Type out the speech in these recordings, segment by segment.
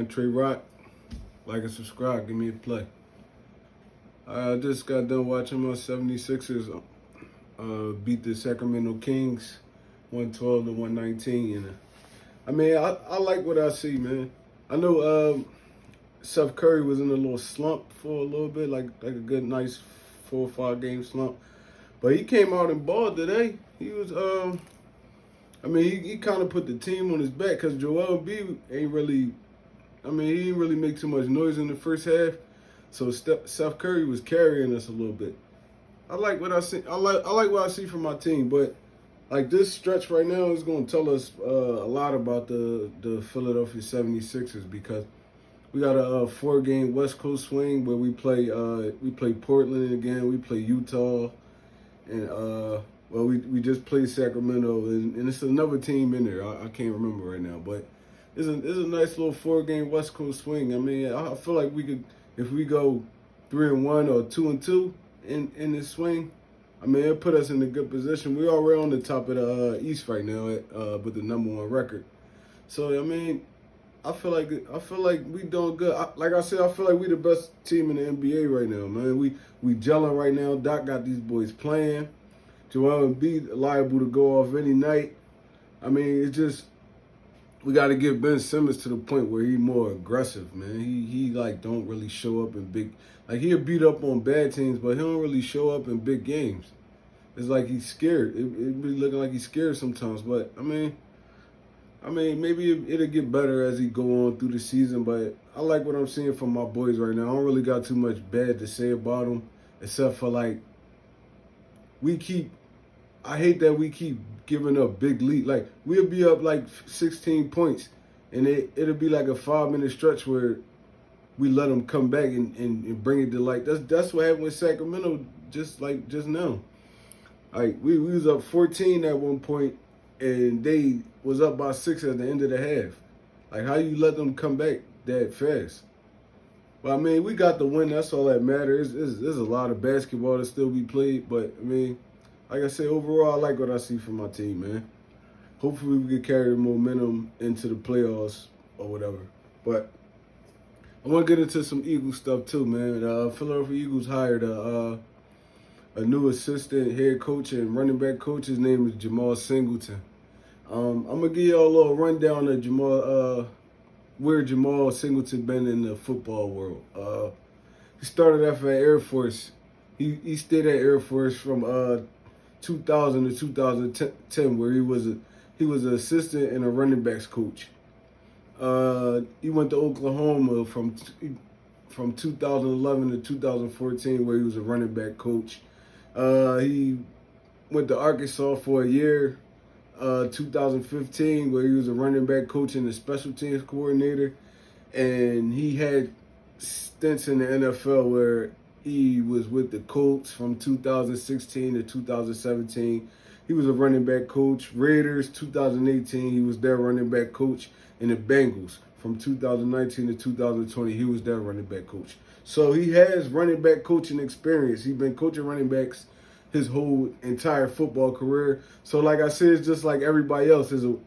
man. Trey Rock. Like and subscribe. Give me a play. I just got done watching my 76ers beat the Sacramento Kings 112 to 119. And I like what I see, man. I know Steph Curry was in a little slump for a little bit, like a good, nice 4 or 5 game slump. But he came out and balled today. He was, he kind of put the team on his back because Joel Embiid ain't really, he didn't really make too much noise in the first half. So Steph Curry was carrying us a little bit. I like what I see. I like what I see from my team, but like this stretch right now is going to tell us a lot about the Philadelphia 76ers because we got a 4-game West Coast swing where we play Portland again, we play Utah, and we just played Sacramento, and it's another team in there. I can't remember right now, but it's a nice little 4-game West Coast swing. I feel like we could, if we go 3-1 or 2-2 in this swing, it'll put us in a good position. We're already on the top of the East right now with the #1 record. So I feel like we doing good. Like I said, I feel like we the best team in the NBA right now, man. We gelling right now. Doc got these boys playing. Joel Embiid liable to go off any night. It's just we got to get Ben Simmons to the point where he's more aggressive, man. He like don't really show up in big, like he'll beat up on bad teams, but he don't really show up in big games. It's like he's scared. It be looking like he's scared sometimes, but maybe it'll get better as he go on through the season. But I like what I'm seeing from my boys right now. I don't really got too much bad to say about them, except for like I hate that we keep giving up big lead. Like we'll be up like 16 points, and it'll be like a 5-minute stretch where we let them come back and bring it to like that's what happened with Sacramento just now. Like we was up 14 at one point, and they was up by 6 at the end of the half. Like how you let them come back that fast? But we got the win. That's all that matters. There's a lot of basketball to still be played, but like I said, overall, I like what I see from my team, man. Hopefully we can carry the momentum into the playoffs or whatever. But I want to get into some Eagles stuff too, man. Philadelphia Eagles hired a new assistant head coach and running back coach. His name is Jamal Singleton. I'm going to give y'all a little rundown of where Jamal Singleton been in the football world. He started off at Air Force. He stayed at Air Force from 2000 to 2010, where he was an assistant and a running backs coach. He went to Oklahoma from 2011 to 2014, where he was a running back coach. He went to Arkansas for a year, 2015, where he was a running back coach and a special teams coordinator. And he had stints in the NFL where he was with the Colts from 2016 to 2017. He was a running back coach. Raiders, 2018, he was their running back coach. And the Bengals, from 2019 to 2020, he was their running back coach. So he has running back coaching experience. He's been coaching running backs his whole entire football career. So like I said, it's just like everybody else is a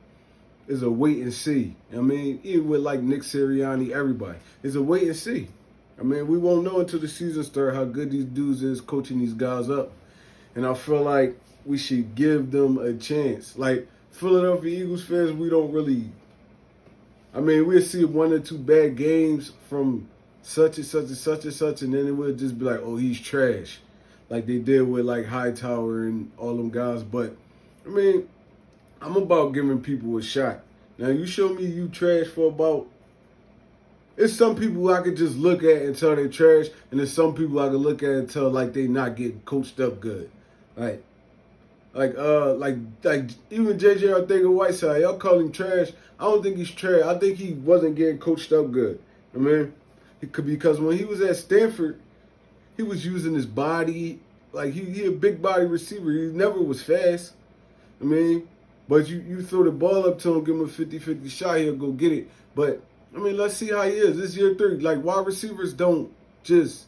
wait and see. Even with like Nick Sirianni, everybody. It's a wait and see. We won't know until the season starts how good these dudes is coaching these guys up. And I feel like we should give them a chance. Like Philadelphia Eagles fans, we don't really, we'll see 1 or 2 bad games from such and such and such and such, and then we'll just be like, oh, he's trash. Like they did with like Hightower and all them guys. But, I'm about giving people a shot. Now, you show me you trash for about, it's some people I could just look at and tell they're trash, and there's some people I could look at and tell like they not getting coached up good. Like even JJ Arthur-Whiteside, y'all call him trash. I don't think he's trash. I think he wasn't getting coached up good. Because when he was at Stanford, he was using his body. Like he a big body receiver. He never was fast. But you throw the ball up to him, give him a 50-50 shot, he'll go get it. But let's see how he is. This year 3. Like wide receivers don't just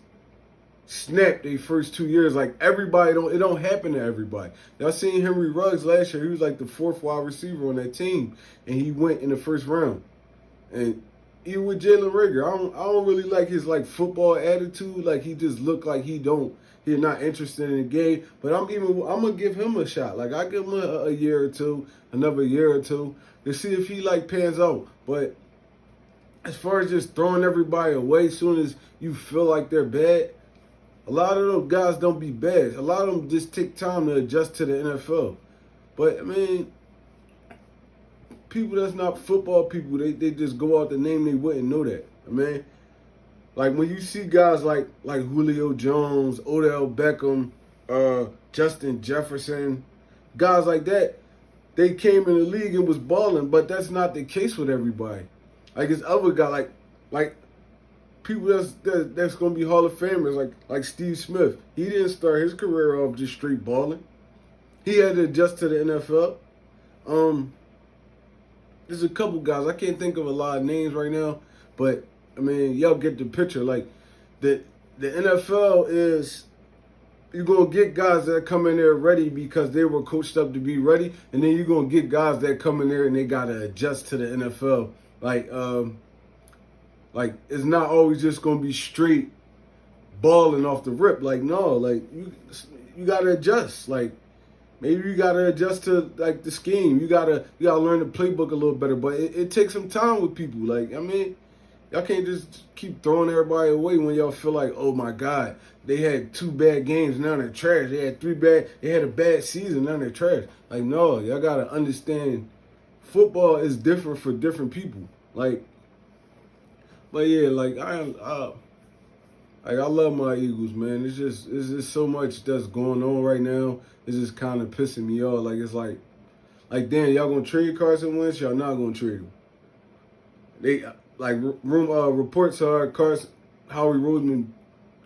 snap their first 2 years. Like everybody it don't happen to everybody. Y'all seen Henry Ruggs last year. He was like the 4th wide receiver on that team, and he went in the first round. And even with Jalen Rager, I don't really like his like football attitude. Like he just looked like he's not interested in the game. But I'm gonna give him a shot. Like I give him a year or two, another year or two to see if he like pans out. But as far as just throwing everybody away as soon as you feel like they're bad, a lot of those guys don't be bad. A lot of them just take time to adjust to the NFL. But I mean, people that's not football people, they just go out the name, they wouldn't know that. I mean, like when you see guys like Julio Jones, Odell Beckham, Justin Jefferson, guys like that, they came in the league and was balling, but that's not the case with everybody. Like this other guy, like people that's gonna be Hall of Famers, like Steve Smith. He didn't start his career off just straight balling. He had to adjust to the NFL. There's a couple guys. I can't think of a lot of names right now, but I mean, y'all get the picture. Like the NFL is, you're gonna get guys that come in there ready because they were coached up to be ready, and then you're gonna get guys that come in there and they gotta adjust to the NFL. Like it's not always just gonna be straight balling off the rip. Like no, like you gotta adjust. Like maybe you gotta adjust to like the scheme. You gotta learn the playbook a little better. But it takes some time with people. Like I mean, y'all can't just keep throwing everybody away when y'all feel like, oh my God, they had 2 bad games, now they're trash. They had a bad season, now they're trash. Like no, y'all gotta understand, football is different for different people. Like, but yeah, like I love my Eagles, man. It's just so much that's going on right now. It's just kind of pissing me off. Like it's like damn, y'all gonna trade Carson Wentz? Y'all not gonna trade him? They like reports are Howie Roseman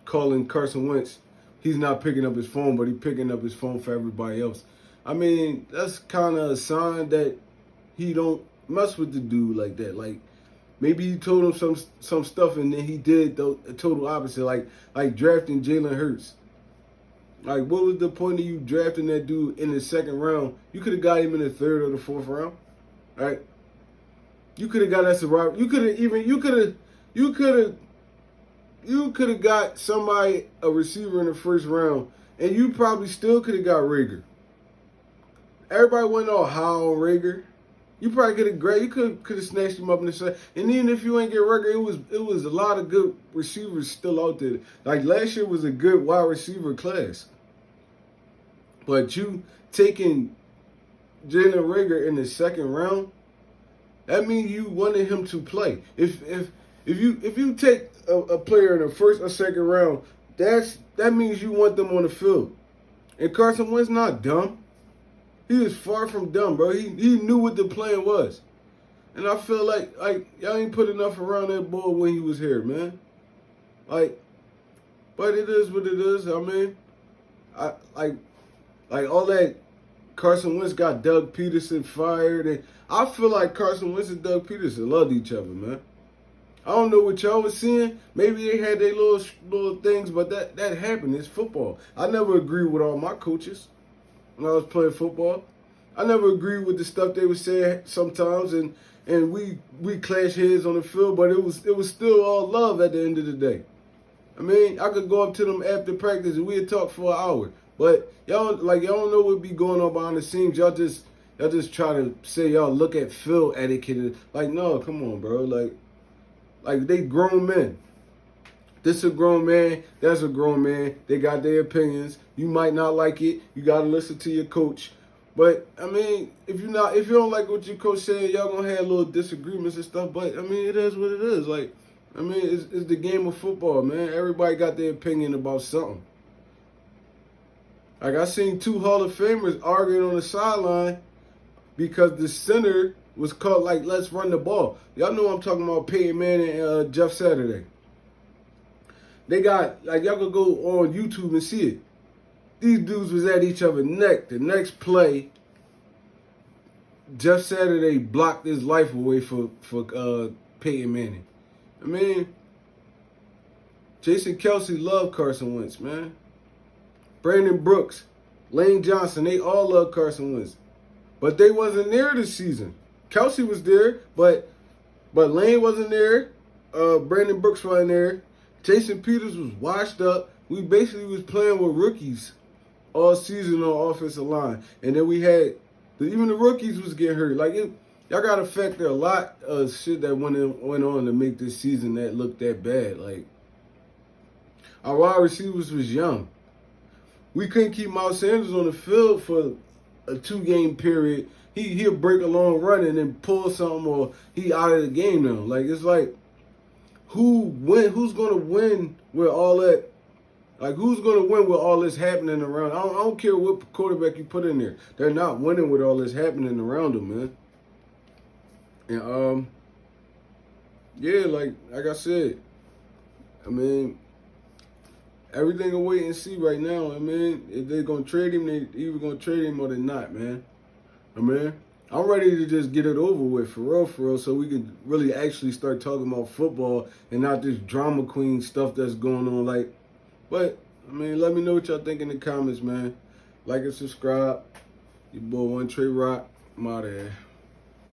calling Carson Wentz. He's not picking up his phone, but he's picking up his phone for everybody else. I mean, that's kind of a sign that he don't mess with the dude like that. Like maybe he told him some stuff and then he did the total opposite. Like drafting Jalen Hurts. Like what was the point of you drafting that dude in the 2nd round? You could have got him in the 3rd or the 4th round, right? You could have got us a Robert. You could have got somebody, a receiver in the 1st round, and you probably still could have got Rager. Everybody went all high on Rager. You probably could have snatched him up in the second. And even if you ain't get Rager, it was a lot of good receivers still out there. Like last year was a good wide receiver class. But you taking Jalen Rager in the 2nd round, that means you wanted him to play. If you take a player in the 1st or 2nd round, that means you want them on the field. And Carson Wentz not dumb. He was far from dumb, bro. He knew what the plan was. And I feel like y'all ain't put enough around that boy when he was here, man. Like, but it is what it is. I mean, like all that Carson Wentz got Doug Peterson fired, and I feel like Carson Wentz and Doug Peterson loved each other, man. I don't know what y'all was seeing. Maybe they had their little things, but that happened. It's football. I never agreed with all my coaches when I was playing football. I never agreed with the stuff they were saying sometimes, and we clashed heads on the field, but it was still all love at the end of the day. I mean, I could go up to them after practice and we'd talk for an hour. But y'all don't know what be going on behind the scenes. Y'all just try to say y'all look at field etiquette. Like, no, come on, bro. Like they grown men. This a grown man. That's a grown man. They got their opinions. You might not like it. You gotta listen to your coach. But I mean, if you don't like what your coach said, y'all gonna have little disagreements and stuff. But I mean, it is what it is. Like, I mean, it's the game of football, man. Everybody got their opinion about something. Like I seen 2 Hall of Famers arguing on the sideline because the center was called like, let's run the ball. Y'all know I'm talking about Peyton Manning and Jeff Saturday. They got, like, y'all could go on YouTube and see it. These dudes was at each other's neck. The next play, Jeff Saturday blocked his life away for Peyton Manning. I mean, Jason Kelsey loved Carson Wentz, man. Brandon Brooks, Lane Johnson, they all love Carson Wentz. But they wasn't there this season. Kelsey was there, but But Lane wasn't there. Brandon Brooks wasn't there. Jason Peters was washed up. We basically was playing with rookies all season on offensive line. And then we had, even the rookies was getting hurt. Like, y'all got to factor a lot of shit that went on to make this season that looked that bad. Like, our wide receivers was young. We couldn't keep Miles Sanders on the field for a 2-game period. He'll break a long run and then pull something, or he out of the game now. Like, it's like, who's gonna win with all that? Like, who's gonna win with all this happening around? I don't care what quarterback you put in there. They're not winning with all this happening around them, man. And yeah, like I said, I mean, everything will wait and see right now. I mean, if they're gonna trade him, they either gonna trade him or they're not, man. I mean, I'm ready to just get it over with, for real, so we can really actually start talking about football and not this drama queen stuff that's going on. Like, but, I mean, let me know what y'all think in the comments, man. Like and subscribe. Your boy, One Trey Rock. I'm out of here.